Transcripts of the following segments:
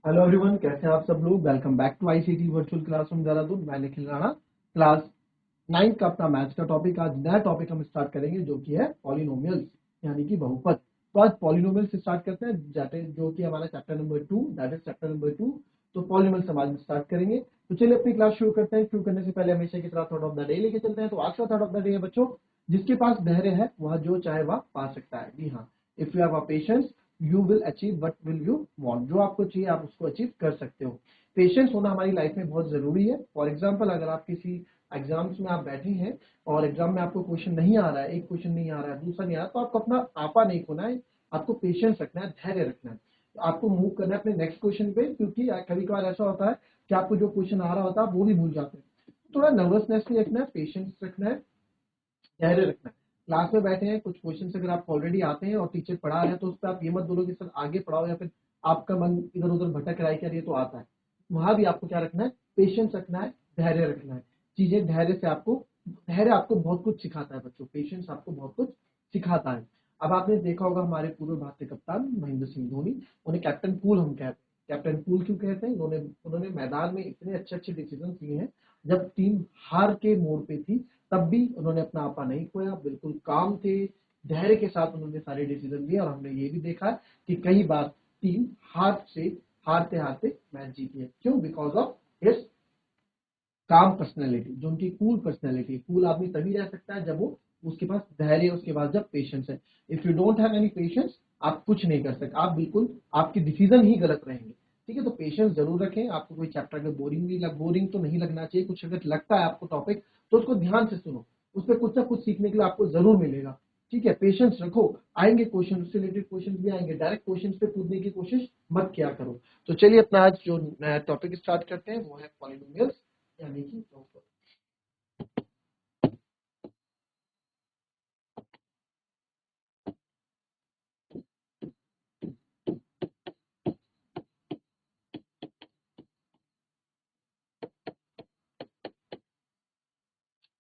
Hello everyone, कैसे हैं आप सब लोग। Welcome back to ICT virtual classroom Dehradun. मैं निखिल राणा, क्लास 9 का अपना मैथ्स का टॉपिक। आज नया टॉपिक हम स्टार्ट करेंगे जो कि है पॉलिनोमियल्स, यानी कि बहुपद। तो आज पॉलिनोमियल से स्टार्ट करते हैं, जाते जो कि हमारा chapter number 2, that is chapter number 2। तो पॉलिनोमियल से आज स्टार्ट करेंगे। तो चलिए अपनी क्लास शुरू करते हैं। शुरू करने से पहले हमेशा की तरह थॉट ऑफ द डे लेके चलते हैं। तो आज का थॉट ऑफ द डे है बच्चों, जिसके पास धैर्य है वह जो चाहे वह पा सकता है। जी हाँ, if you have a patience you will achieve what will you want. जो आपको चाहिए आप उसको अचीव कर सकते हो। पेशेंस होना हमारी लाइफ में बहुत जरूरी है। फॉर एग्जाम्पल, अगर आप किसी एग्जाम्स में आप बैठे हैं और एग्जाम में आपको क्वेश्चन नहीं आ रहा है, एक क्वेश्चन नहीं आ रहा है, दूसरा नहीं आ रहा, तो आपको अपना आपा नहीं खोना है, आपको पेशेंस रखना है, धैर्य रखना है। तो आपको मूव करना है अपने नेक्स्ट क्वेश्चन पे, क्योंकि कभी कभार ऐसा होता है कि आपको जो क्वेश्चन आ रहा होता है आप वो भी भूल जाते हैं। थोड़ा नर्वसनेस नहीं रखना है, पेशेंस रखना है, धैर्य रखना है। क्लास में बैठे हैं, कुछ क्वेश्चन अगर आपको ऑलरेडी आते हैं और टीचर पढ़ा है तो उस पर आप ये मत बोलो कि सर आगे पढ़ाओ, या फिर आपका मन इधर उधर भटक रहा है कि यार ये तो आता है। वहां भी आपको क्या रखना है, पेशेंस रखना है, धैर्य रखना है। चीजें धैर्य से आपको, धैर्य आपको बहुत कुछ सिखाता है बच्चों, पेशेंस आपको बहुत कुछ सिखाता है। अब आपने देखा होगा हमारे पूर्व भारतीय कप्तान महेंद्र सिंह धोनी, उन्हें कैप्टन कूल हम कहते हैं। कैप्टन कूल क्यों कहते हैं? उन्होंने मैदान में इतने अच्छे अच्छे डिसीजन लिए हैं। जब टीम हार के मोड़ पे थी तब भी उन्होंने अपना आपा नहीं खोया, बिल्कुल काम थे, धैर्य के साथ उन्होंने सारे डिसीजन लिए। और हमने ये भी देखा कि कई बार टीम हारते हारते मैच जीती है। क्यों? Because of his calm personality, जो उनकी कूल पर्सनैलिटी। कूल आदमी तभी रह सकता है जब वो, उसके पास धैर्य, उसके पास जब पेशेंस है। If you don't have any patience आप कुछ नहीं कर सकते, आप बिल्कुल, आपके डिसीजन ही गलत रहेंगे। ठीक है, तो पेशेंस जरूर रखें। आपको कोई चैप्टर अगर बोरिंग तो नहीं लगना चाहिए। कुछ अगर लगता है आपको टॉपिक तो उसको ध्यान से सुनो, उस पर कुछ ना कुछ सीखने के लिए आपको जरूर मिलेगा। ठीक है, पेशेंस रखो। आएंगे क्वेश्चन, उससे रिलेटेड क्वेश्चन भी आएंगे, डायरेक्ट क्वेश्चन पे कूदने की कोशिश मत किया करो। तो चलिए अपना आज जो नया टॉपिक स्टार्ट करते हैं वो है पॉलिनोमियल्स, यानी कि बहुपद।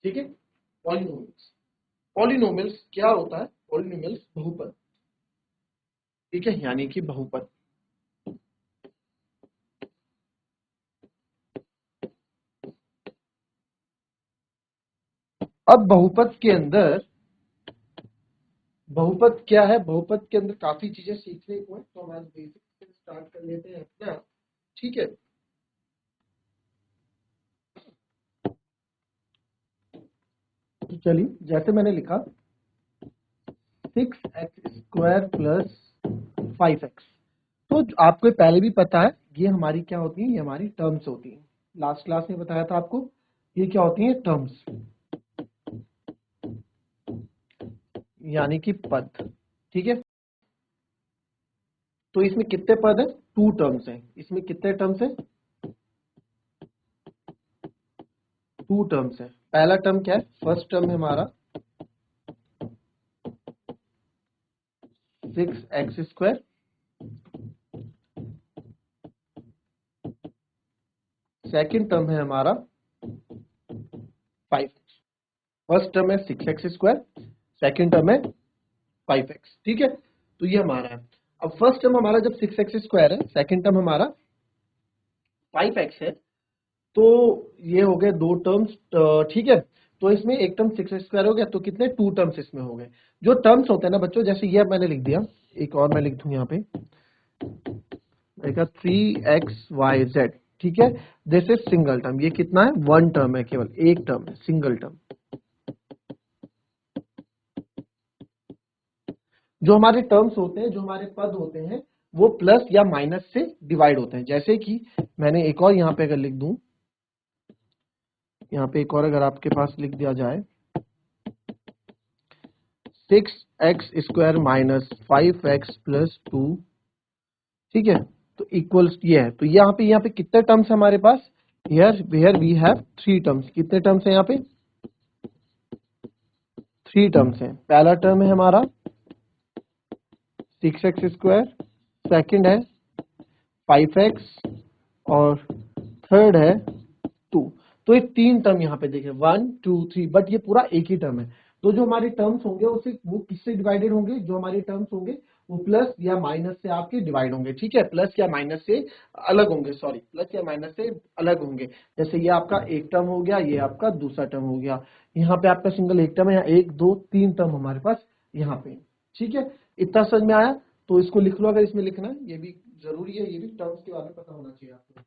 ठीक है, पॉलिनोमियल्स। पॉलिनोमियल्स क्या होता है? पॉलिनोमियल्स बहुपद। ठीक है, यानी कि बहुपद। अब बहुपद के अंदर, बहुपद क्या है? बहुपद के अंदर काफी चीजें सीखने को है, तो हम आज बेसिक से स्टार्ट कर लेते हैं अपना। ठीक है, तो चलिए, जैसे मैंने लिखा 6x² प्लस 5x। तो आपको पहले भी पता है ये हमारी क्या होती है, ये हमारी टर्म्स होती हैं। लास्ट क्लास में बताया था आपको ये क्या होती है, टर्म्स, यानी कि पद। ठीक है, तो इसमें कितने पद है? 2 टर्म्स हैं। इसमें कितने टर्म्स है? 2 टर्म्स है। पहला टर्म क्या है? फर्स्ट टर्म है हमारा 6x²। सेकंड टर्म है हमारा 5x। फर्स्ट टर्म है 6x², सेकंड टर्म है 5x। ठीक है, तो ये हमारा है। अब फर्स्ट टर्म हमारा जब 6x² है, सेकंड टर्म हमारा 5x है, तो ये हो गए 2 टर्म्स। ठीक है, तो इसमें एक टर्म 6x² हो गया, तो कितने 2 टर्म्स इसमें हो गए। जो टर्म्स होते हैं ना बच्चों, जैसे ये मैंने लिख दिया, एक और मैं लिख दूं यहाँ पे, 3xyz। ठीक है, दिस इज सिंगल टर्म। ये कितना है? 1 टर्म है, केवल एक टर्म है, सिंगल टर्म। जो हमारे टर्म्स होते हैं, जो हमारे पद होते हैं, वो प्लस या माइनस से डिवाइड होते हैं। जैसे कि मैंने एक और यहाँ पे अगर लिख दूं, यहाँ पे एक और अगर आपके पास लिख दिया जाए 6x² माइनस 5x प्लस 2। ठीक है, तो इक्वल्स ये है। तो यहाँ पे कितने टर्म्स है हमारे पास? Here we have 3 terms. कितने टर्म्स है यहाँ पे? 3 टर्म्स हैं। पहला टर्म है हमारा 6x², सेकंड है 5x, और थर्ड है 2। तो ये 3 टर्म यहाँ पे देखें, 1 2 3, बट ये पूरा एक ही टर्म है। तो जो हमारे टर्म्स होंगे उसे, वो किससे डिवाइडेड होंगे? जो हमारे टर्म्स होंगे वो प्लस या माइनस से आपके डिवाइड होंगे, ठीक है, प्लस या माइनस से अलग होंगे, सॉरी प्लस या माइनस से अलग होंगे। जैसे ये आपका एक टर्म हो गया, ये आपका दूसरा टर्म हो गया, यहाँ पे आपका सिंगल एक टर्म है, यहाँ एक दो तीन टर्म हमारे पास यहाँ पे, ठीक है। इतना समझ में आया? तो इसको लिख लो, अगर इसमें लिखना है, ये भी जरूरी है, ये भी टर्म्स के बारे में पता होना चाहिए आपको।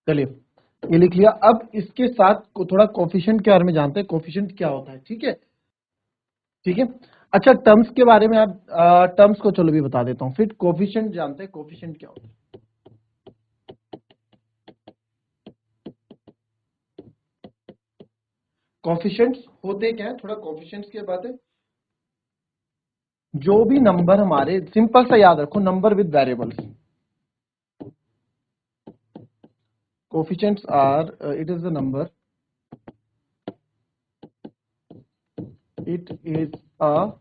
चलिए ये लिख लिया। अब इसके साथ को थोड़ा कोफिशिएंट के बारे में जानते हैं, कोफिशिएंट क्या होता है, ठीक है, ठीक है। अच्छा, टर्म्स के बारे में आप टर्म्स को चलो भी बता देता हूँ, फिर कोफिशिएंट जानते हैं, कोफिशिएंट क्या होता है। कोफिशिएंट्स होते क्या है, थोड़ा कोफिशिएंट्स की बात है। जो भी नंबर हमारे, सिंपल सा याद रखो, number with variables, coefficients are it is the number, it is a,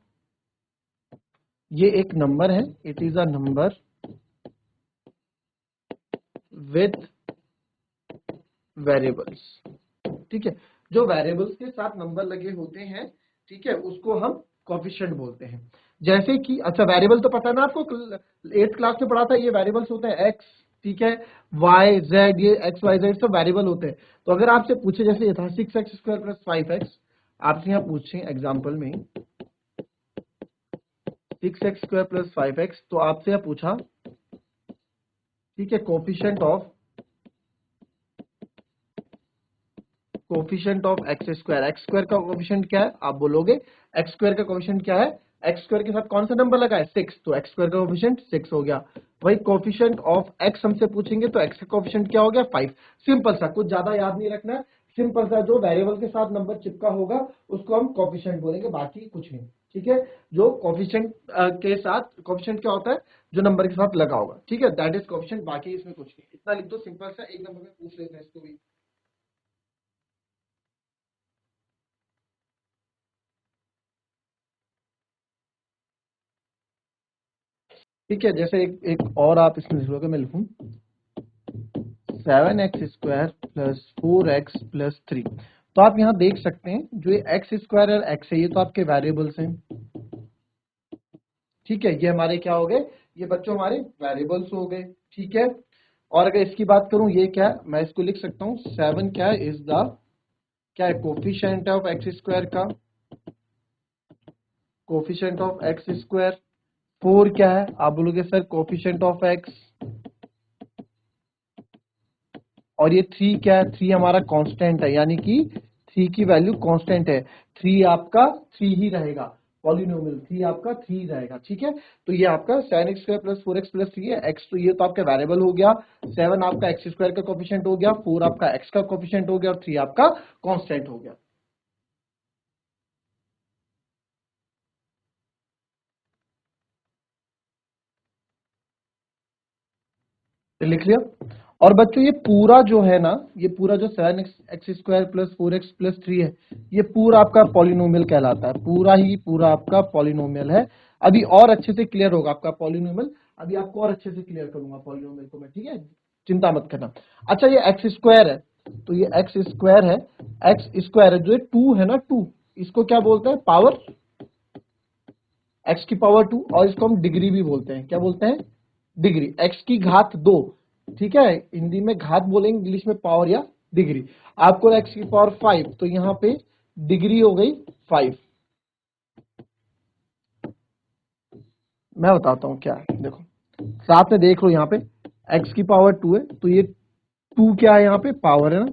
ये एक नंबर है, it is a number with variables, ठीक है। जो वेरिएबल्स के साथ नंबर लगे होते हैं, ठीक है, उसको हम कोफिशिएंट बोलते हैं। जैसे कि, अच्छा वेरिएबल तो पता है ना आपको, 8th क्लास में पढ़ा था, ये वेरिएबल्स होते हैं एक्स, ठीक है, वाई जेड, ये एक्स वाई जेड सब वेरिएबल होते हैं। तो अगर आपसे पूछे, जैसे ये था 6x² + 5x, आपसे यहाँ पूछे एग्जाम्पल में 6x² + 5x, तो आपसे यहाँ पूछा, ठीक है, कोफिशिएंट ऑफ x² का कोफिशिएंट क्या है, आप बोलोगे x² का कोफिशिएंट क्या है, x² के साथ कौन सा नंबर लगा है 6, तो x² का कोफिशिएंट 6 हो गया। वही कोफिशिएंट ऑफ x हमसे पूछेंगे तो x का कोफिशिएंट क्या हो गया 5। सिंपल सा, कुछ ज्यादा याद नहीं रखना है, सिंपल सा, जो वेरिएबल के साथ नंबर चिपका होगा उसको हम कोफिशिएंट बोलेंगे, बाकी कुछ नहीं, ठीक है। जो कोफिशिएंट के साथ, कोफिशिएंट क्या होता है, जो नंबर के साथ लगा होगा, ठीक है, दैट इज कोफिशिएंट, बाकी इसमें कुछ नहीं। इतना लिख दो, सिंपल सा, एक नंबर में पूछ लेते हैं इसको भी। ठीक है, जैसे एक और आप इसमें लिख लोगे, मैं लिखूं 7x² + 4x + 3। तो आप यहाँ देख सकते हैं, जो ये x² और x है, ये तो आपके वेरिएबल्स हैं, ठीक है, ये हमारे क्या हो गए, ये बच्चों हमारे वेरिएबल्स हो गए, ठीक है। और अगर इसकी बात करूं, ये क्या है, मैं इसको लिख सकता हूँ 7 क्या है, इज द, क्या है, कोफिशिएंट ऑफ x² का, कोफिशिएंट ऑफ x²। 4 क्या है, आप बोलोगे सर कोफिशिएंट ऑफ x। और ये 3 क्या है, 3 हमारा कांस्टेंट है, यानी कि 3 की वैल्यू कांस्टेंट है, 3 आपका 3 ही रहेगा, पॉलिनोमियल 3 आपका 3 रहेगा, ठीक है। तो ये आपका 7x² + 4x + 3 है, x तो ये तो आपका वेरिएबल हो गया, 7 आपका x² का कोफिशिएंट हो गया, 4 आपका x का कोफिशिएंट हो गया, और 3 आपका कांस्टेंट हो गया। तो लिख लिया। और बच्चों ये पूरा जो है ना, ये पूरा जो 7x² + 4x + 3 है, ये पूरा आपका पॉलिनोमियल कहलाता है, पूरा ही पूरा आपका पॉलिनोमियल है। अभी और अच्छे से क्लियर होगा आपका पॉलिनोमियल, अभी आपको और अच्छे से क्लियर करूंगा पॉलिनोमियल को मैं, ठीक है, चिंता मत करना। अच्छा, ये x² है, तो ये x² है, x² है, जो ये 2 है ना, 2, इसको क्या बोलते हैं, पावर, x⁻², और इसको हम डिग्री भी बोलते हैं, क्या बोलते हैं, डिग्री, x⁻², ठीक है, हिंदी में घात बोलेंगे, इंग्लिश में पावर या डिग्री। आपको x⁵, तो यहाँ पे डिग्री हो गई 5। मैं बताता हूँ क्या है, देखो साथ में देख लो, यहाँ पे x⁻² है, तो ये 2 क्या है, यहाँ पे पावर है ना,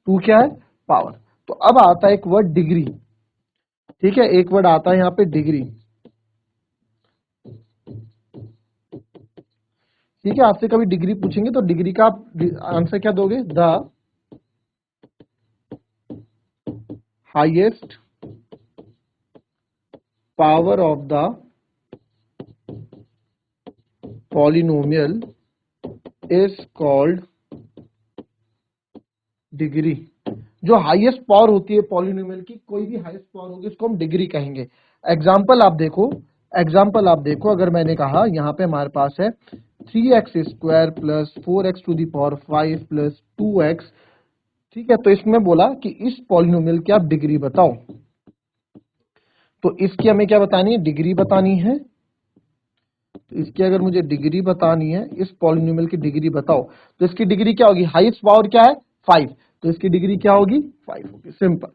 2 क्या है, पावर। तो अब आता है एक वर्ड डिग्री, ठीक है, एक वर्ड आता है यहाँ पे डिग्री, ठीक है। आपसे कभी डिग्री पूछेंगे तो डिग्री का आप आंसर क्या दोगे, the highest power of the polynomial is called degree. जो हाईएस्ट पावर होती है पॉलिनोमियल की, कोई भी हाईएस्ट पावर होगी, उसको हम डिग्री कहेंगे। एग्जाम्पल आप देखो, एग्जाम्पल आप देखो, अगर मैंने कहा यहाँ पे हमारे पास है 3x² + 4x⁵ + 2x ठीक है, तो इसमें बोला कि इस पॉलिनोमियल की आप डिग्री बताओ, तो इसकी हमें क्या बतानी है, डिग्री बतानी है। तो इसकी अगर मुझे डिग्री बतानी है, इस पॉलिनोमियल की डिग्री बताओ, तो इसकी डिग्री क्या होगी, हाईएस्ट पावर क्या है 5, तो इसकी डिग्री क्या होगी 5 होगी, सिंपल।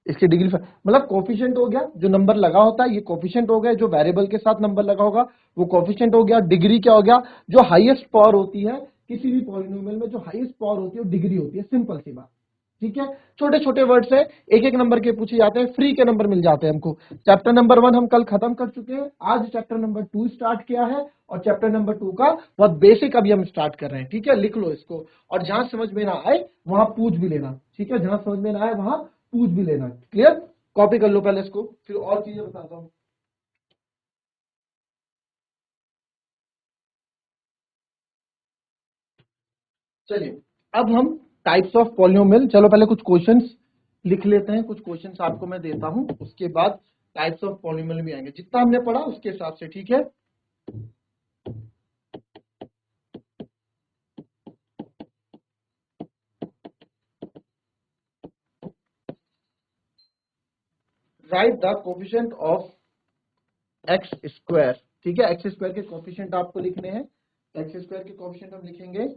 इसकी डिग्री मतलब कोफिशिएंट हो गया, जो नंबर लगा होता है ये कोफिशिएंट हो गया, जो वेरिएबल के साथ नंबर लगा होगा वो कोफिशिएंट हो गया। डिग्री क्या हो गया, जो हाईएस्ट पावर होती है किसी भी पॉलिनोमियल में, जो हाईएस्ट पावर होती है वो डिग्री होती है, सिंपल सी बात। ठीक है, छोटे छोटे वर्ड्स है, एक एक नंबर के पूछे जाते हैं, फ्री के नंबर मिल जाते हैं हमको। चैप्टर नंबर 1 हम कल खत्म कर चुके हैं, आज चैप्टर नंबर 2 स्टार्ट किया है, और चैप्टर नंबर 2 का बहुत बेसिक अभी हम स्टार्ट कर रहे हैं। ठीक है, लिख लो इसको, और जहां समझ में ना आए वहां पूछ भी लेना। ठीक है, जहां समझ में ना आए वहां पूछ भी लेना। क्लियर, कॉपी कर लो पहले इसको, फिर और चीजें बताता हूं। चलिए, अब हम टाइप्स ऑफ पॉलिनोमियल, चलो पहले कुछ क्वेश्चंस लिख लेते हैं, कुछ क्वेश्चंस आपको मैं देता हूं, उसके बाद टाइप्स ऑफ पॉलिनोमियल भी आएंगे, जितना हमने पढ़ा उसके हिसाब से। ठीक है, right the coefficient of x square. ठीक है, एक्स स्क्वायर के कोफिशिएंट आपको लिखने हैं। एक्स स्क्वायर के कोफिशिएंट हम लिखेंगे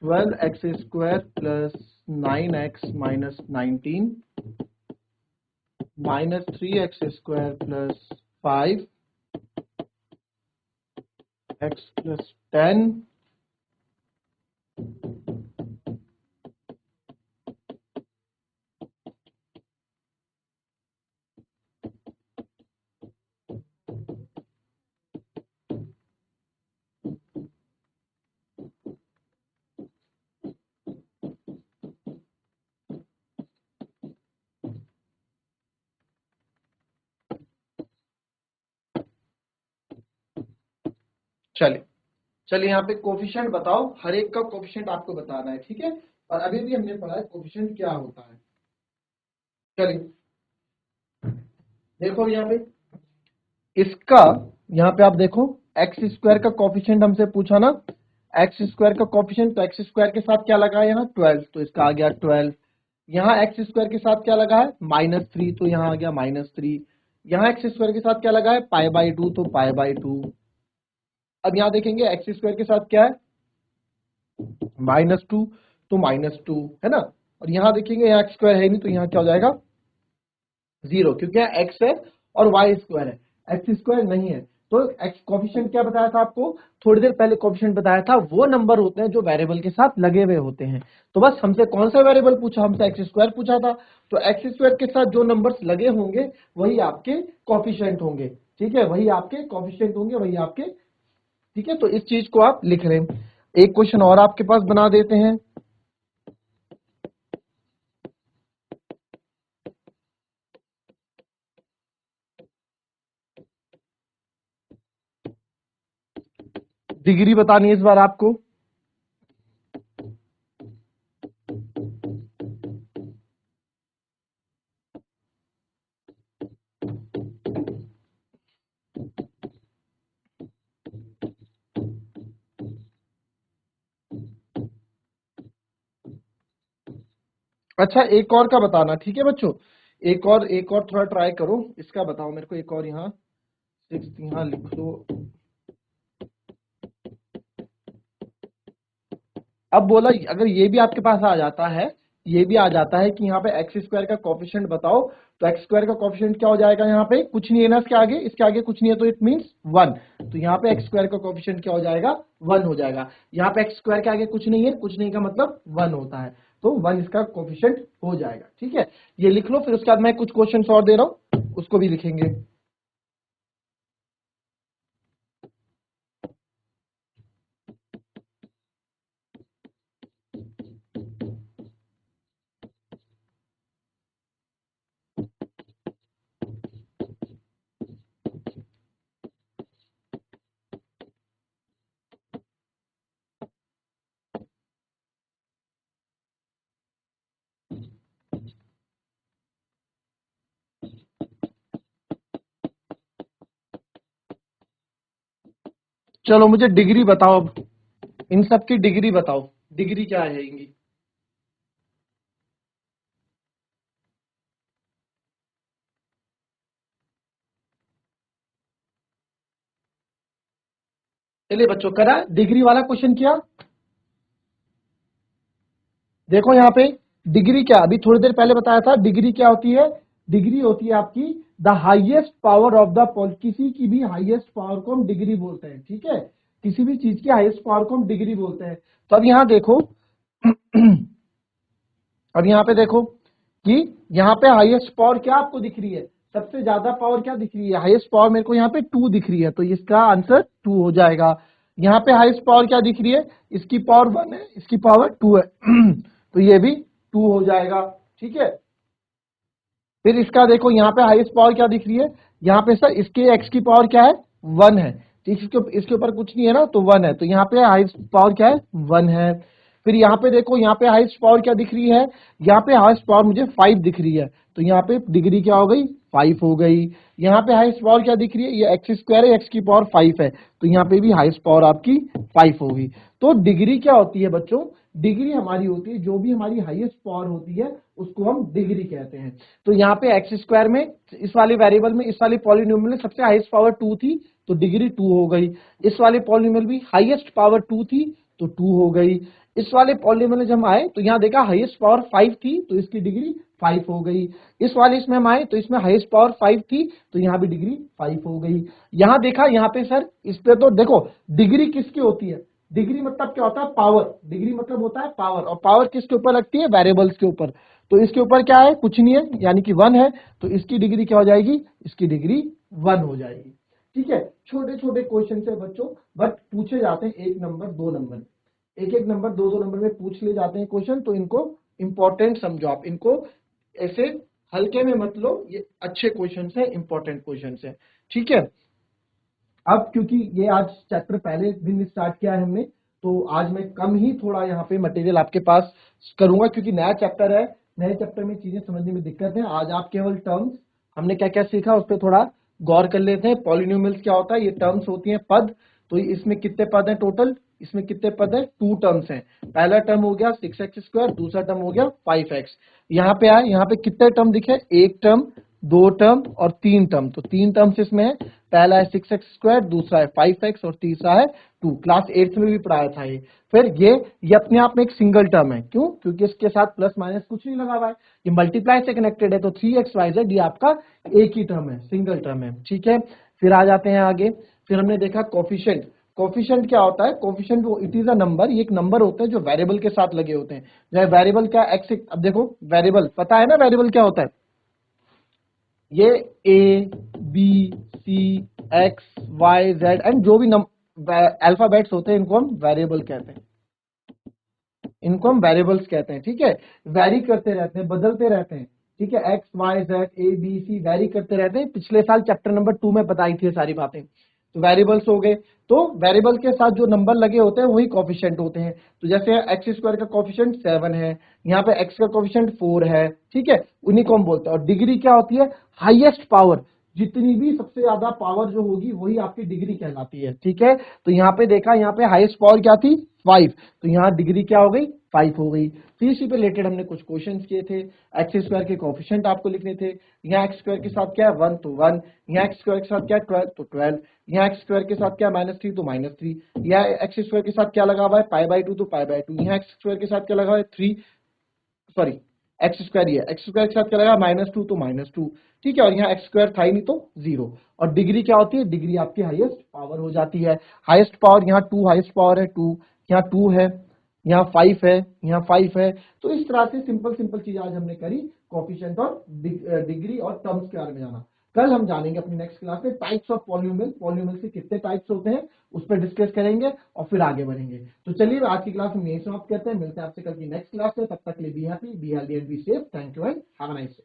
12x square plus 9x minus 19 minus 3x square plus 5x plus 10 चलिए, चलिए यहाँ पे कोफिशिएंट बताओ, हर एक का कोफिशिएंट आपको बताना है। ठीक है, और अभी भी हमने पढ़ा है कोफिशिएंट क्या होता है। चलिए देखो यहाँ पे, इसका यहाँ पे आप देखो, एक्स स्क्वायर का कोफिशिएंट हमसे पूछा ना, एक्स स्क्वायर का कोफिशिएंट, तो एक्स स्क्वायर के साथ क्या लगा है यहाँ 12, तो इसका आ गया 12। यहाँ एक्स स्क्वायर के साथ क्या लगा है -3, तो यहाँ आ गया -3। यहाँ एक्स स्क्वायर के साथ क्या लगा है π/2, तो π/2। अब यहाँ देखेंगे एक्स स्क्वायर के साथ क्या है -2, तो -2 है ना। और यहाँ देखेंगे यहाँ एक्स स्क्वायर है नहीं, तो यहाँ क्या हो जाएगा 0, क्योंकि यहाँ एक्स है और वाई स्क्वायर है, एक्स स्क्वायर नहीं है। तो एक्स कोफिशिएंट क्या बताया था आपको थोड़ी देर पहले, कोफिशिएंट बताया था वो नंबर होते हैं जो वेरिएबल के साथ लगे हुए होते हैं। तो बस हमसे कौन सा वेरिएबल पूछा, हमसे एक्स स्क्वायर पूछा था, तो एक्स स्क्वायर के साथ जो नंबर्स लगे होंगे वही आपके कोफिशिएंट होंगे। ठीक है, वही आपके कोफिशिएंट होंगे, वही आपके। ठीक है, तो इस चीज को आप लिख लें। एक क्वेश्चन और आपके पास बना देते हैं। डिग्री बतानी है इस बार आपको। अच्छा, एक और का बताना। ठीक है बच्चों, एक और थोड़ा ट्राई करो, इसका बताओ मेरे को। एक और यहाँ 6 यहाँ लिख लो। अब बोला अगर ये भी आपके पास आ जाता है, ये भी आ जाता है कि यहाँ पे एक्स स्क्वायर का कोफिशिएंट बताओ, तो एक्स स्क्वायर का कोफिशिएंट क्या हो जाएगा, यहाँ पे कुछ नहीं है ना, इसके आगे कुछ नहीं है, तो इट मींस 1। तो यहाँ पे एक्स स्क्वायर का कोफिशिएंट क्या हो जाएगा 1 हो जाएगा। यहाँ पे एक्स स्क्वायर के आगे कुछ नहीं है, कुछ नहीं का मतलब 1 होता है, तो 1 इसका कोफिशिएंट हो जाएगा। ठीक है, ये लिख लो, फिर उसके बाद मैं कुछ क्वेश्चन और दे रहा हूँ, उसको भी लिखेंगे। चलो मुझे डिग्री बताओ, अब इन सब की डिग्री बताओ। डिग्री क्या आ जाएंगी? चलिए बच्चों, करा डिग्री वाला क्वेश्चन किया। देखो यहाँ पे डिग्री क्या, अभी थोड़ी देर पहले बताया था, डिग्री क्या होती है? डिग्री होती है आपकी the highest power of the किसी की भी हाईएस्ट पावर को हम डिग्री बोलते हैं, ठीक है? किसी भी चीज की हाईएस्ट पावर को हम डिग्री बोलते हैं। तो अब यहाँ देखो अब यहाँ पे देखो कि यहाँ पे हाईएस्ट पावर क्या आपको दिख रही है? सबसे ज्यादा पावर क्या दिख रही है? हाईएस्ट पावर मेरे को यहाँ पे 2 दिख रही है, तो इसका आंसर 2 हो जाएगा। यहाँ पे हाईएस्ट पावर क्या दिख रही है? इसकी पावर 1 है, इसकी पावर 2 है तो ये भी 2 हो जाएगा, ठीक है? फिर इसका देखो यहाँ पे हाईएस्ट पावर क्या दिख रही है? यहाँ पे सर इसके एक्स की पावर क्या है? 1 है, ठीक? इसके ऊपर कुछ नहीं है ना, तो 1 है, तो यहाँ पे हाईएस्ट पावर क्या है? 1 है। फिर यहाँ पे देखो, यहाँ पे हाईएस्ट पावर क्या दिख रही है? यहाँ पे हाईएस्ट पावर मुझे 5 दिख रही है, तो यहाँ पे डिग्री क्या हो गई? 5 हो गई। यहाँ पे हाईएस्ट पावर क्या दिख रही है? ये एक्स स्क्वायर है, एक्स की पावर 5 है, तो यहाँ पे भी हाईएस्ट पावर आपकी 5 होगी। तो डिग्री क्या होती है बच्चों? डिग्री हमारी होती है, जो भी हमारी हाईएस्ट पावर होती है उसको हम डिग्री कहते हैं। तो यहाँ पे एक्स स्क्वायर में, इस वाले वेरिएबल में, इस वाले पॉलिनोमियल में सबसे हाईएस्ट पावर 2 थी, तो डिग्री 2 हो गई। इस वाले पॉलिनोमियल भी हाईएस्ट पावर 2 थी, तो 2 हो गई। इस वाले पॉलिनोमियल में जब हम आए तो यहाँ देखा हाईएस्ट पावर 5 थी, तो इसकी डिग्री 5 हो गई। इस वाले इसमें हम आए तो इसमें हाईएस्ट पावर 5 थी, तो यहाँ भी डिग्री 5 हो गई। यहाँ देखा, यहाँ पे सर इस पे तो देखो डिग्री किसकी होती है? डिग्री मतलब क्या होता है? पावर। डिग्री मतलब होता है पावर, और पावर किसके ऊपर लगती है? वेरिएबल्स के ऊपर। तो इसके ऊपर क्या है? कुछ नहीं है, यानी कि 1 है, तो इसकी डिग्री क्या हो जाएगी? इसकी डिग्री 1 हो जाएगी, ठीक है? छोटे छोटे क्वेश्चन है बच्चों, बट पूछे जाते हैं 1 नंबर 2 नंबर, एक एक नंबर 2 2 नंबर में पूछ ले जाते हैं क्वेश्चन, तो इनको इंपॉर्टेंट समझो आप, इनको ऐसे हल्के में मत लो, ये अच्छे क्वेश्चन है, इंपॉर्टेंट क्वेश्चन है, ठीक है? अब क्योंकि ये आज चैप्टर पहले दिन स्टार्ट किया है हमने, तो आज मैं कम ही थोड़ा यहाँ पे मटेरियल आपके पास करूंगा, क्योंकि नया चैप्टर है, नए चैप्टर में चीजें समझने में दिक्कत है। आज आप केवल टर्म्स, हमने क्या क्या सीखा उस पर थोड़ा गौर कर लेते हैं। पॉलिनोमियल्स क्या होता है? ये टर्म्स होती हैं, पद। तो इसमें कितने पद हैं टोटल? इसमें कितने पद हैं? 2 टर्म्स हैं। पहला टर्म हो गया 6x², दूसरा टर्म हो गया 5x। यहाँ पे आए, यहाँ पे कितने टर्म दिखे? 1 टर्म, 2 टर्म और 3 टर्म, तो 3 टर्म्स इसमें है। पहला है 6x², दूसरा है 5x और तीसरा है 2। क्लास 8 में भी पढ़ाया था ये। फिर ये अपने आप में एक सिंगल टर्म है, क्यों? क्योंकि इसके साथ प्लस माइनस कुछ नहीं लगा हुआ है, ये मल्टीप्लाई से कनेक्टेड है, तो 3xyz ये आपका एक ही टर्म है, सिंगल टर्म है, ठीक है? फिर आ जाते हैं आगे। फिर हमने देखा कोफिशिएंट। कोफिशिएंट क्या होता है? कोफिशिएंट वो इट इज अ नंबर, ये एक नंबर होता है जो वेरिएबल के साथ लगे होते हैं। जो वेरिएबल क्या? एक्स। अब देखो वेरिएबल पता है ना, वेरिएबल क्या होता है? ये A B C X Y Z and जो भी अल्फाबेट्स होते हैं, इनको हम वेरिएबल कहते हैं, इनको हम वेरिएबल्स कहते हैं, ठीक है? वैरी करते रहते हैं, बदलते रहते हैं, ठीक है? X Y Z A B C vary करते रहते हैं। पिछले साल चैप्टर नंबर 2 में बताई थी सारी बातें। तो वेरिएबल्स हो गए, तो वेरिएबल के साथ जो नंबर लगे होते हैं वही कोफिशिएंट होते हैं। तो जैसे x² का कोफिशिएंट 7 है, यहाँ पे x का कोफिशिएंट 4 है, ठीक है? उन्हीं को हम बोलते हैं। और डिग्री क्या होती है? हाईएस्ट पावर, जितनी भी सबसे ज्यादा पावर जो होगी वही आपकी डिग्री कहलाती है, ठीक है? तो यहाँ पे देखा, यहाँ पे हाईएस्ट पावर क्या थी? 5, तो यहाँ डिग्री क्या हो गई? 5 हो गई। फिर इसी पे रिलेटेड हमने कुछ क्वेश्चंस किए थे। x² के कोफिशिएंट आपको लिखने थे। यहाँ x² के साथ क्या है? 1, तो 1। यहाँ x² के साथ क्या है? 12, तो 12। यहाँ x² के साथ क्या है? -3, तो -3। यहाँ x² के साथ क्या लगा हुआ है? π/2, तो π/2। यहाँ x² के साथ क्या लगा हुआ है? 3, सॉरी x², ये x² के साथ क्या लगा? -2, तो -2, ठीक है? और यहाँ x² था ही नहीं, तो 0। और डिग्री क्या होती है? डिग्री आपकी हाईएस्ट पावर हो जाती है। हाईएस्ट पावर यहाँ 2 हाईएस्ट पावर है, 2 यहाँ 2 है, यहाँ 5 है, यहाँ 5 है। तो इस तरह से सिंपल सिंपल चीज आज हमने करी, कोफिशिएंट और डिग्री और टर्म्स के बारे में जाना। कल हम जानेंगे अपनी नेक्स्ट क्लास में टाइप्स ऑफ पॉलिनोमियल, पॉलिनोमियल के कितने टाइप्स होते हैं उस पर डिस्कस करेंगे और फिर आगे बढ़ेंगे। तो चलिए आज की क्लास हम यही समाप्त करते हैं, मिलते हैं आपसे कल की नेक्स्ट क्लास में। तब तक के लिए be happy, be healthy and be safe. Thank you and have a nice day.